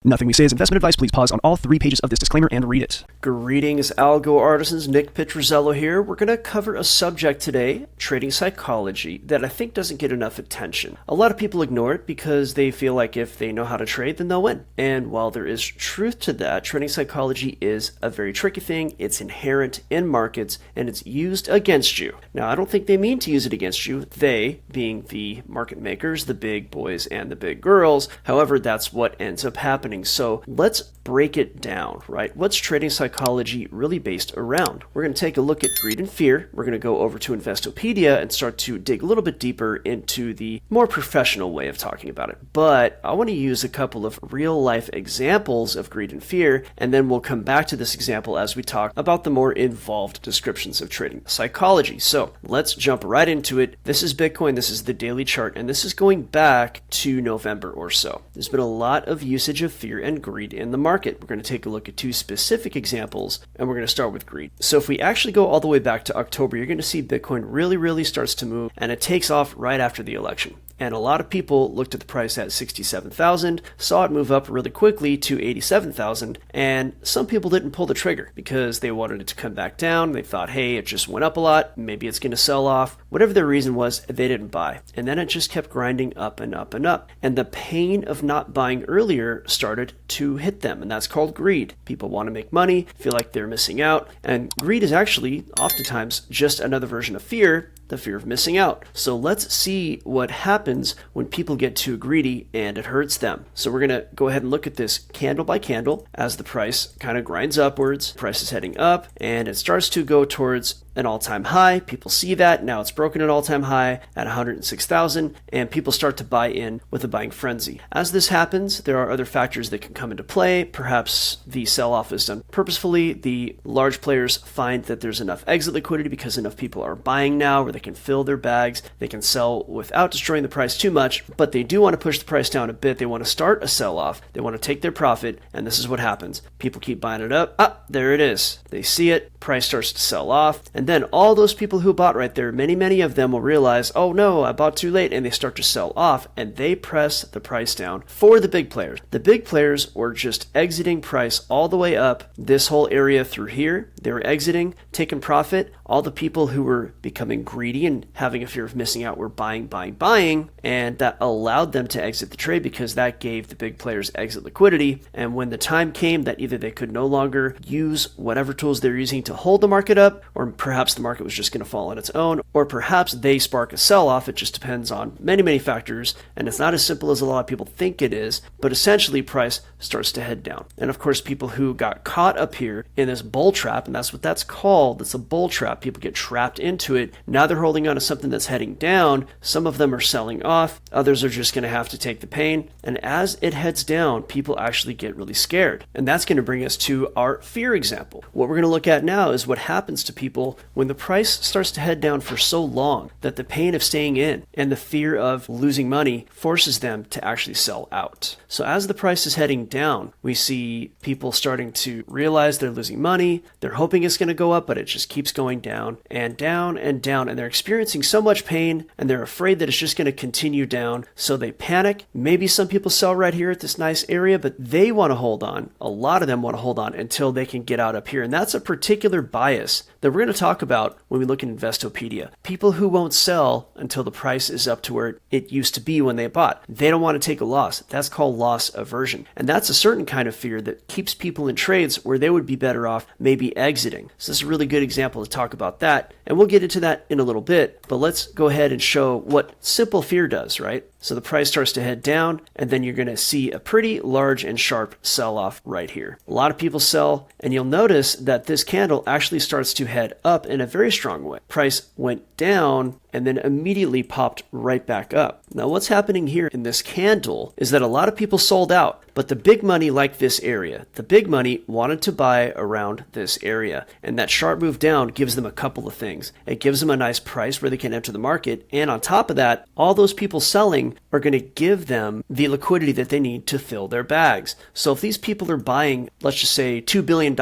Nothing we say is investment advice. Please pause on all 3 pages of this disclaimer and read it. Greetings, Algo artisans. Nick Pietruzzello here. We're going to cover a subject today, trading psychology, that I think doesn't get enough attention. A lot of people ignore it because they feel like if they know how to trade, then they'll win. And while there is truth to that, trading psychology is a very tricky thing. It's inherent in markets, and it's used against you. Now, I don't think they mean to use it against you, they being the market makers, the big boys and the big girls. However, that's what ends up happening. So let's break it down, right? What's trading psychology really based around? We're going to take a look at greed and fear. We're going to go over to Investopedia and start to dig a little bit deeper into the more professional way of talking about it. But I want to use a couple of real life examples of greed and fear, and then we'll come back to this example as we talk about the more involved descriptions of trading psychology. So let's jump right into it. This is Bitcoin. This is the daily chart, and this is going back to November or so. There's been a lot of usage of fear and greed in the market. We're going to take a look at 2 specific examples, and we're going to start with greed. So if we actually go all the way back to October, you're going to see Bitcoin really starts to move, and it takes off right after the election. And a lot of people looked at the price at 67,000, saw it move up really quickly to 87,000, and some people didn't pull the trigger because they wanted it to come back down. They thought, hey, it just went up a lot, maybe it's going to sell off. Whatever their reason was, they didn't buy. And then it just kept grinding up and up and up. And the pain of not buying earlier started to hit them, and that's called greed. People want to make money, feel like they're missing out, and greed is actually oftentimes just another version of fear, the fear of missing out. So let's see what happens when people get too greedy and it hurts them. So we're going to go ahead and look at this candle by candle as the price kind of grinds upwards. Price is heading up and it starts to go towards an all-time high. People see that. Now it's broken an all-time high at 106,000, and people start to buy in with a buying frenzy. As this happens, there are other factors that can come into play. Perhaps the sell-off is done purposefully. The large players find that there's enough exit liquidity because enough people are buying now where they can fill their bags. They can sell without destroying the price too much, but they do want to push the price down a bit. They want to start a sell-off. They want to take their profit, and this is what happens. People keep buying it up. There it is. They see it. Price starts to sell off, and then all those people who bought right there, many of them will realize, oh no, I bought too late, and they start to sell off, and they press the price down for the big players. The big players were just exiting price all the way up this whole area through here. They were exiting, taking profit. All the people who were becoming greedy and having a fear of missing out were buying, and that allowed them to exit the trade because that gave the big players exit liquidity. And when the time came that either they could no longer use whatever tools they're using to hold the market up, or perhaps the market was just going to fall on its own, or perhaps they spark a sell-off. It just depends on many factors, and it's not as simple as a lot of people think it is, but essentially price starts to head down. And of course, people who got caught up here in this bull trap, and that's what that's called, it's a bull trap. People get trapped into it. Now they're holding on to something that's heading down. Some of them are selling off. Others are just going to have to take the pain. And as it heads down, people actually get really scared. And that's going to bring us to our fear example. What we're going to look at now is what happens to people when the price starts to head down for so long that the pain of staying in and the fear of losing money forces them to actually sell out. So as the price is heading down, we see people starting to realize they're losing money. They're hoping it's going to go up, but it just keeps going down and down and down. And they're experiencing so much pain and they're afraid that it's just going to continue down. So they panic. Maybe some people sell right here at this nice area, but they want to hold on. A lot of them want to hold on until they can get out up here. And that's a particular bias that we're going to talk about when we look at Investopedia. People who won't sell until the price is up to where it used to be when they bought. They don't want to take a loss. That's called loss aversion. And that's a certain kind of fear that keeps people in trades where they would be better off maybe exiting. So this is a really good example to talk about that. And we'll get into that in a little bit, but let's go ahead and show what simple fear does, right? So the price starts to head down, and then you're going to see a pretty large and sharp sell-off right here. A lot of people sell, and you'll notice that this candle actually starts to head up in a very strong way. Price went down and then immediately popped right back up. Now what's happening here in this candle is that a lot of people sold out, but the big money liked this area. The big money wanted to buy around this area, and that sharp move down gives them a couple of things. It gives them a nice price where they can enter the market, and on top of that, all those people selling are going to give them the liquidity that they need to fill their bags. So if these people are buying, let's just say $2 billion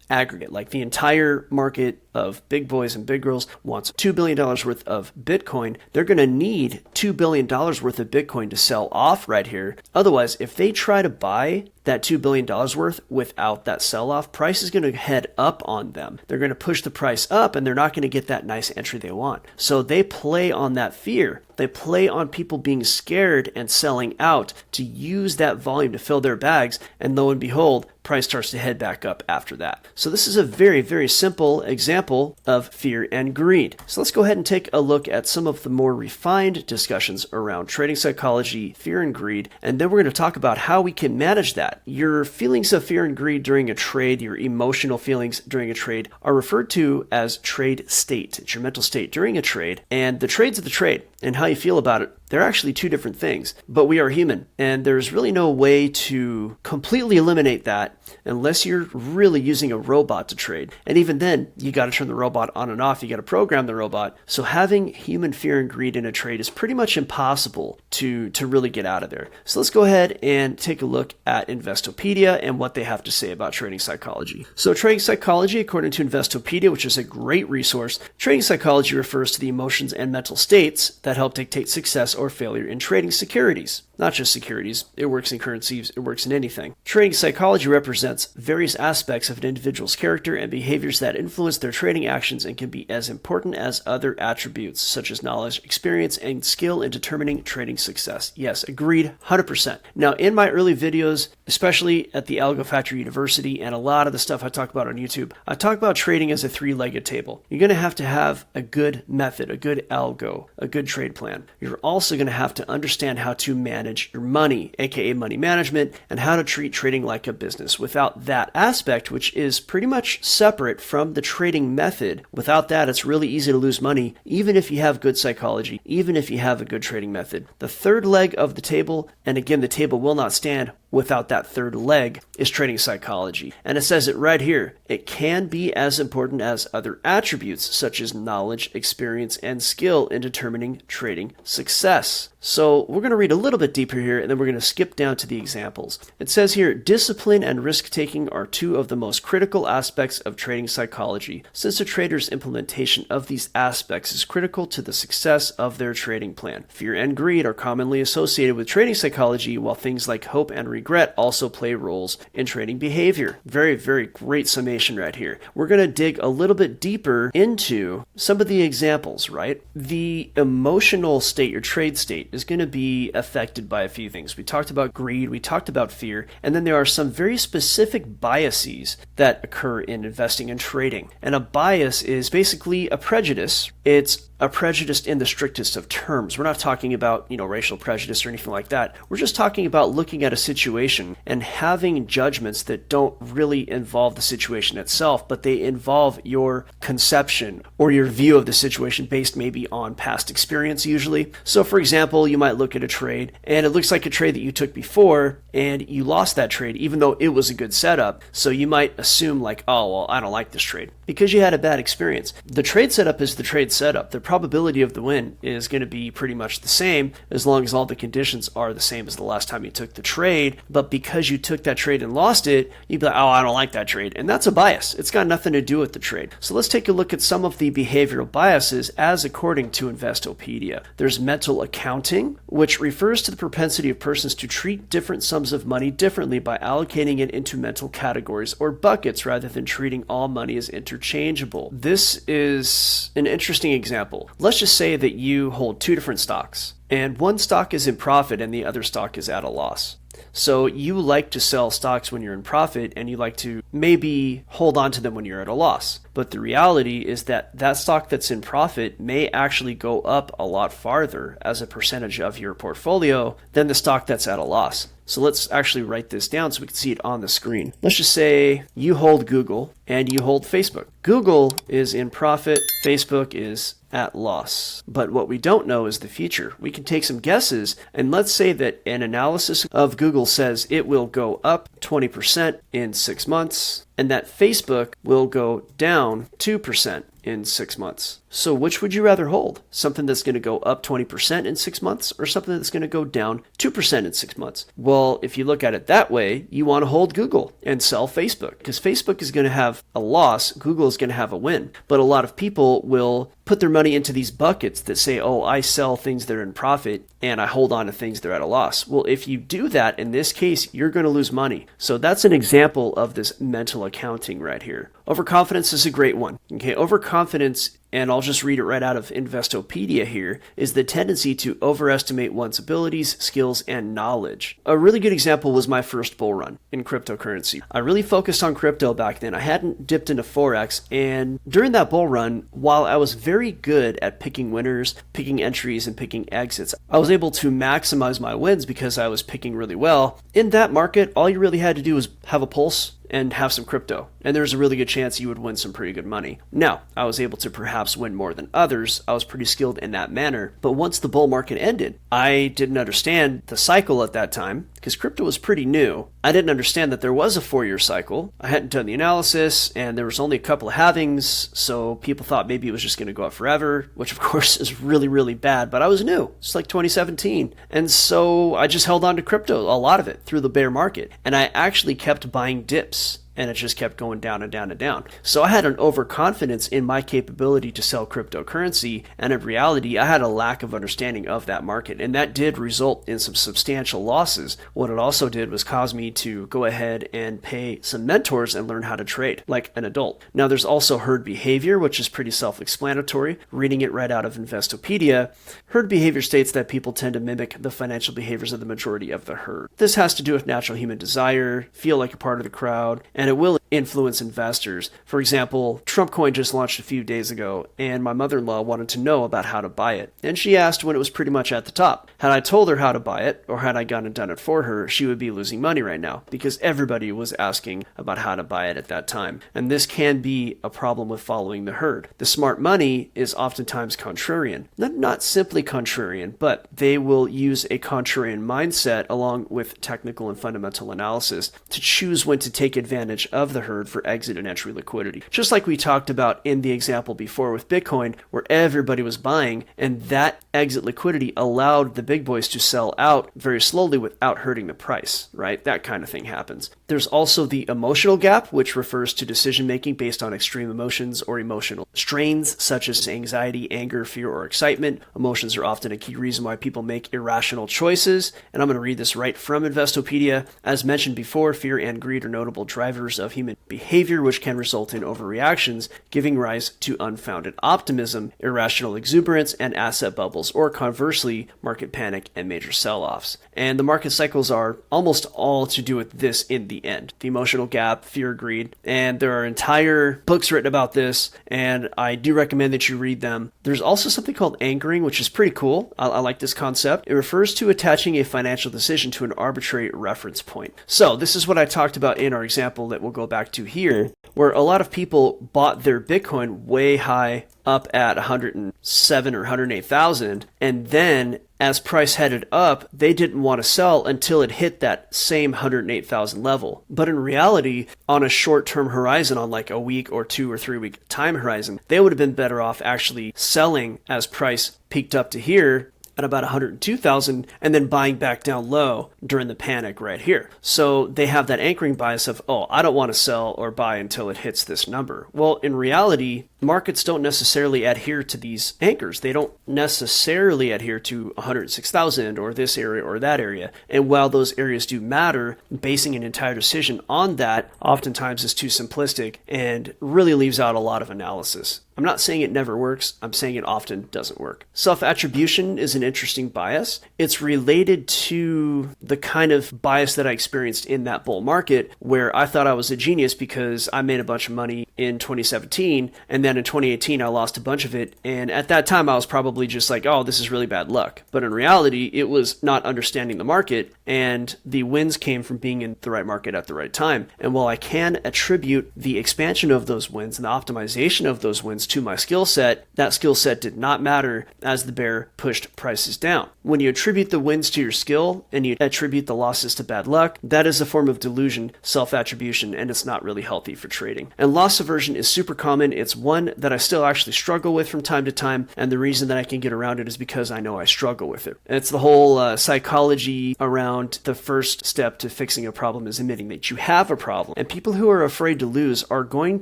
aggregate, like the entire market of big boys and big girls wants $2 billion worth of Bitcoin, they're going to need $2 billion worth of Bitcoin to sell off right here. Otherwise, if they try to buy that $2 billion worth without that sell-off, price is going to head up on them. They're going to push the price up and they're not going to get that nice entry they want. So they play on that fear. They play on people being scared and selling out to use that volume to fill their bags. And lo and behold, price starts to head back up after that. So this is a very, very simple example of fear and greed. So let's go ahead and take a look at some of the more refined discussions around trading psychology, fear and greed, and then we're going to talk about how we can manage that. Your feelings of fear and greed during a trade, your emotional feelings during a trade, are referred to as trade state. It's your mental state during a trade, and the trade's the trade, and how you feel about it, they're actually two different things, but we are human, and there's really no way to completely eliminate that unless you're really using a robot to trade. And even then, you got to turn the robot on and off. You got to program the robot. So having human fear and greed in a trade is pretty much impossible to really get out of there. So let's go ahead and take a look at Investopedia and what they have to say about trading psychology. So trading psychology, according to Investopedia, which is a great resource, trading psychology refers to the emotions and mental states that help dictate success or failure in trading securities. Not just securities, it works in currencies, it works in anything. Trading psychology represents various aspects of an individual's character and behaviors that influence their trading actions and can be as important as other attributes, such as knowledge, experience, and skill in determining trading success. Yes, agreed, 100%. Now, in my early videos, especially at the Algo Factory University and a lot of the stuff I talk about on YouTube, I talk about trading as a three-legged table. You're going to have a good method, a good algo, a good trade plan. You're also going to have to understand how to manage your money, aka money management, and how to treat trading like a business. Without that aspect, which is pretty much separate from the trading method, without that, it's really easy to lose money, even if you have good psychology, even if you have a good trading method. The third leg of the table, and again, the table will not stand without that third leg, is trading psychology. And it says it right here. It can be as important as other attributes such as knowledge, experience, and skill in determining trading success. So we're going to read a little bit deeper here, and then we're going to skip down to the examples. It says here, discipline and risk-taking are two of the most critical aspects of trading psychology, since a trader's implementation of these aspects is critical to the success of their trading plan. Fear and greed are commonly associated with trading psychology, while things like hope and regret also play roles in trading behavior. Very, very great summation right here. We're going to dig a little bit deeper into some of the examples, right? The emotional state, your trade state, is going to be affected by a few things. We talked about greed, we talked about fear, and then there are some very specific biases that occur in investing and trading. And a bias is basically a prejudice. It's a prejudice in the strictest of terms. We're not talking about, racial prejudice or anything like that. We're just talking about looking at a situation and having judgments that don't really involve the situation itself, but they involve your conception or your view of the situation based maybe on past experience usually. So for example, you might look at a trade and it looks like a trade that you took before and you lost that trade even though it was a good setup. So you might assume like, oh, well, I don't like this trade because you had a bad experience. The trade setup is the trade setup. The probability of the win is going to be pretty much the same as long as all the conditions are the same as the last time you took the trade. But because you took that trade and lost it, you'd be like, oh, I don't like that trade. And that's a bias. It's got nothing to do with the trade. So let's take a look at some of the behavioral biases as according to Investopedia. There's mental accounting, which refers to the propensity of persons to treat different sums of money differently by allocating it into mental categories or buckets rather than treating all money as interchangeable. This is an interesting example. Let's just say that you hold two different stocks, and one stock is in profit and the other stock is at a loss. So you like to sell stocks when you're in profit and you like to maybe hold on to them when you're at a loss. But the reality is that that stock that's in profit may actually go up a lot farther as a percentage of your portfolio than the stock that's at a loss. So let's actually write this down so we can see it on the screen. Let's just say you hold Google and you hold Facebook. Google is in profit, Facebook is at loss. But what we don't know is the future. We can take some guesses, and let's say that an analysis of Google says it will go up 20% in 6 months, and that Facebook will go down 2% in 6 months. So which would you rather hold? Something that's going to go up 20% in 6 months or something that's going to go down 2% in 6 months? Well, if you look at it that way, you want to hold Google and sell Facebook because Facebook is going to have a loss, Google is going to have a win. But a lot of people will put their money into these buckets that say, oh, I sell things that are in profit and I hold on to things that are at a loss. Well, if you do that, in this case, you're going to lose money. So that's an example of this mental accounting right here. Overconfidence is a great one. Okay, overconfidence, and I'll just read it right out of Investopedia here, is the tendency to overestimate one's abilities, skills, and knowledge. A really good example was my first bull run in cryptocurrency. I really focused on crypto back then. I hadn't dipped into forex, and during that bull run, while I was very good at picking winners, picking entries, and picking exits, I was able to maximize my wins because I was picking really well. In that market, all you really had to do was have a pulse and have some crypto, and there's a really good chance you would win some pretty good money. Now, I was able to perhaps win more than others. I was pretty skilled in that manner, but once the bull market ended, I didn't understand the cycle at that time because crypto was pretty new. I didn't understand that there was a 4-year cycle. I hadn't done the analysis, and there was only a couple of halvings, so people thought maybe it was just going to go up forever, which of course is really, really bad, but I was new. It's like 2017, and so I just held on to crypto, a lot of it, through the bear market, and I actually kept buying dips. And it just kept going down and down and down. So I had an overconfidence in my capability to sell cryptocurrency, and in reality, I had a lack of understanding of that market, and that did result in some substantial losses. What it also did was cause me to go ahead and pay some mentors and learn how to trade like an adult. Now, there's also herd behavior, which is pretty self-explanatory. Reading it right out of Investopedia, herd behavior states that people tend to mimic the financial behaviors of the majority of the herd. This has to do with natural human desire, feel like a part of the crowd, and it will influence investors. For example, Trump coin just launched a few days ago, and my mother-in-law wanted to know about how to buy it. And she asked when it was pretty much at the top. Had I told her how to buy it, or had I gone and done it for her, she would be losing money right now, because everybody was asking about how to buy it at that time. And this can be a problem with following the herd. The smart money is oftentimes contrarian. Not simply contrarian, but they will use a contrarian mindset along with technical and fundamental analysis to choose when to take advantage of the herd for exit and entry liquidity. Just like we talked about in the example before with Bitcoin, where everybody was buying, and that exit liquidity allowed the big boys to sell out very slowly without hurting the price, right? That kind of thing happens. There's also the emotional gap, which refers to decision making based on extreme emotions or emotional strains, such as anxiety, anger, fear, or excitement. Emotions are often a key reason why people make irrational choices, and I'm going to read this right from Investopedia. As mentioned before, fear and greed are notable drivers of human behavior, which can result in overreactions, giving rise to unfounded optimism, irrational exuberance, and asset bubbles, or conversely, market panic and major sell-offs. And the market cycles are almost all to do with this in the end. The emotional gap, fear, greed, and there are entire books written about this, and I do recommend that you read them. There's also something called anchoring, which is pretty cool. I like this concept. It refers to attaching a financial decision to an arbitrary reference point. So this is what I talked about in our example that we'll go back to here, where a lot of people bought their Bitcoin way high up at 107 or 108,000, and then as price headed up, they didn't want to sell until it hit that same 108,000 level. But in reality, on a short-term horizon, on like a week or 2 or 3 week time horizon, they would have been better off actually selling as price peaked up to here at about 102,000 and then buying back down low during the panic right here. So they have that anchoring bias of, oh, I don't want to sell or buy until it hits this number. Well, in reality, markets don't necessarily adhere to these anchors. They don't necessarily adhere to 106,000 or this area or that area. And while those areas do matter, basing an entire decision on that oftentimes is too simplistic and really leaves out a lot of analysis. I'm not saying it never works. I'm saying it often doesn't work. Self-attribution is an interesting bias. It's related to the kind of bias that I experienced in that bull market where I thought I was a genius because I made a bunch of money in 2017, and then in 2018 I lost a bunch of it, and at that time I was probably just like, oh, this is really bad luck. But in reality, it was not understanding the market, and the wins came from being in the right market at the right time. And while I can attribute the expansion of those wins and the optimization of those wins to my skill set, that skill set did not matter as the bear pushed prices down. When you attribute the wins to your skill and you attribute the losses to bad luck, that is a form of delusion, self-attribution, and it's not really healthy for trading. And loss aversion is super common. It's one that I still actually struggle with from time to time, and the reason that I can get around it is because I know I struggle with it. It's the whole psychology around the first step to fixing a problem is admitting that you have a problem. And people who are afraid to lose are going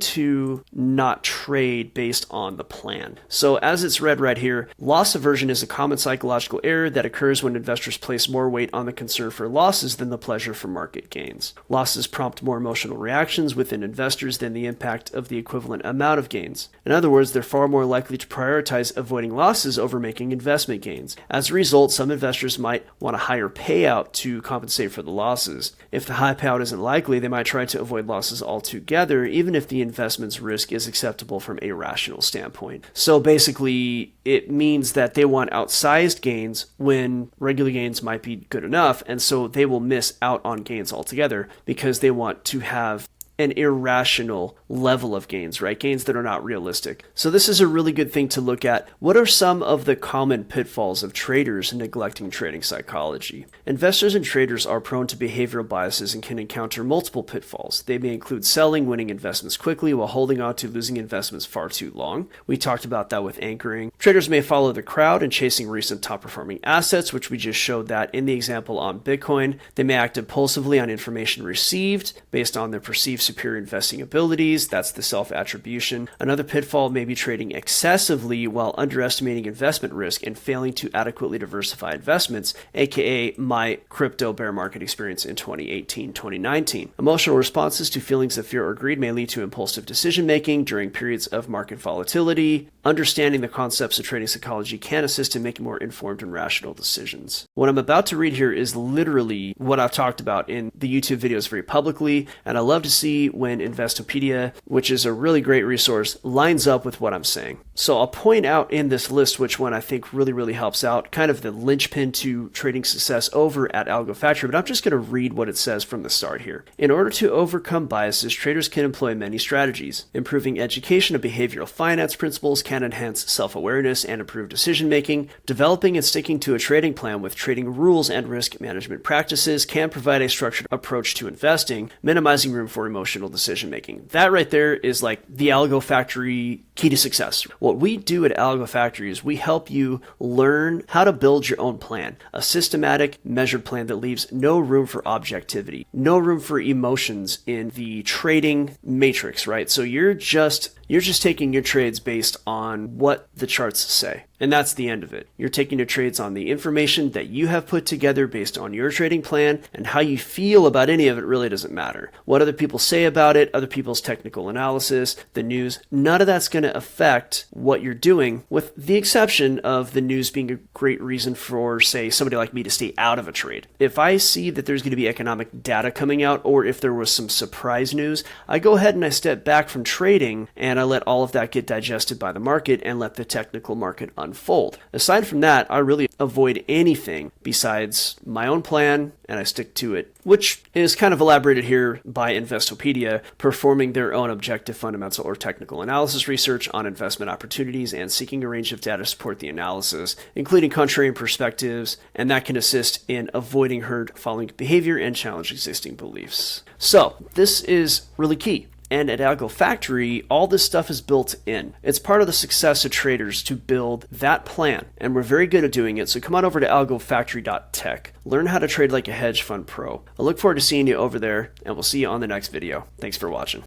to not trade based on the plan. So as it's read right here, loss aversion is a common psychological error that occurs when investors place more weight on the concern for losses than the pleasure for market gains. Losses prompt more emotional reactions within investors than the impact of the equivalent amount of gains. In other words, they're far more likely to prioritize avoiding losses over making investment gains. As a result, some investors might want a higher payout to compensate for the losses. If the high payout isn't likely, they might try to avoid losses altogether, even if the investment's risk is acceptable from a rational standpoint. So basically, it means that they want outsized gains when regular gains might be good enough, and so they will miss out on gains altogether because they want to have an irrational level of gains, right? Gains that are not realistic. So this is a really good thing to look at. What are some of the common pitfalls of traders neglecting trading psychology? Investors and traders are prone to behavioral biases and can encounter multiple pitfalls. They may include selling winning investments quickly while holding on to losing investments far too long. We talked about that with anchoring. Traders may follow the crowd in chasing recent top-performing assets, which we just showed that in the example on Bitcoin. They may act impulsively on information received based on their perceived superior investing abilities. That's the self-attribution. Another pitfall may be trading excessively while underestimating investment risk and failing to adequately diversify investments, aka my crypto bear market experience in 2018-2019. Emotional responses to feelings of fear or greed may lead to impulsive decision-making during periods of market volatility. Understanding the concepts of trading psychology can assist in making more informed and rational decisions. What I'm about to read here is literally what I've talked about in the YouTube videos very publicly, and I love to see when Investopedia, which is a really great resource, lines up with what I'm saying. So I'll point out in this list which one I think really helps out, kind of the linchpin to trading success over at Algo Factory, but I'm just going to read what it says from the start here. In order to overcome biases, traders can employ many strategies. Improving education of behavioral finance principles can enhance self-awareness and improve decision-making. Developing and sticking to a trading plan with trading rules and risk management practices can provide a structured approach to investing, minimizing room for emotional decision-making. That right there is like the Algo Factory key to success. What we do at Algo Factory is we help you learn how to build your own plan, a systematic, measured plan that leaves no room for objectivity, no room for emotions in the trading matrix, right? So you're just taking your trades based on what the charts say. And that's the end of it. You're taking your trades on the information that you have put together based on your trading plan, and how you feel about any of it really doesn't matter. What other people say about it, other people's technical analysis, the news, none of that's going to affect what you're doing, with the exception of the news being a great reason for, say, somebody like me to stay out of a trade. If I see that there's going to be economic data coming out, or if there was some surprise news, I go ahead and I step back from trading, and I let all of that get digested by the market and let the technical market unfold. Aside from that, I really avoid anything besides my own plan, and I stick to it, which is kind of elaborated here by Investopedia, performing their own objective fundamental or technical analysis research on investment opportunities and seeking a range of data to support the analysis, including contrarian perspectives, and that can assist in avoiding herd following behavior and challenge existing beliefs. So this is really key. And at Algo Factory, all this stuff is built in. It's part of the success of traders to build that plan, and we're very good at doing it. So come on over to algofactory.tech. Learn how to trade like a hedge fund pro. I look forward to seeing you over there, and we'll see you on the next video. Thanks for watching.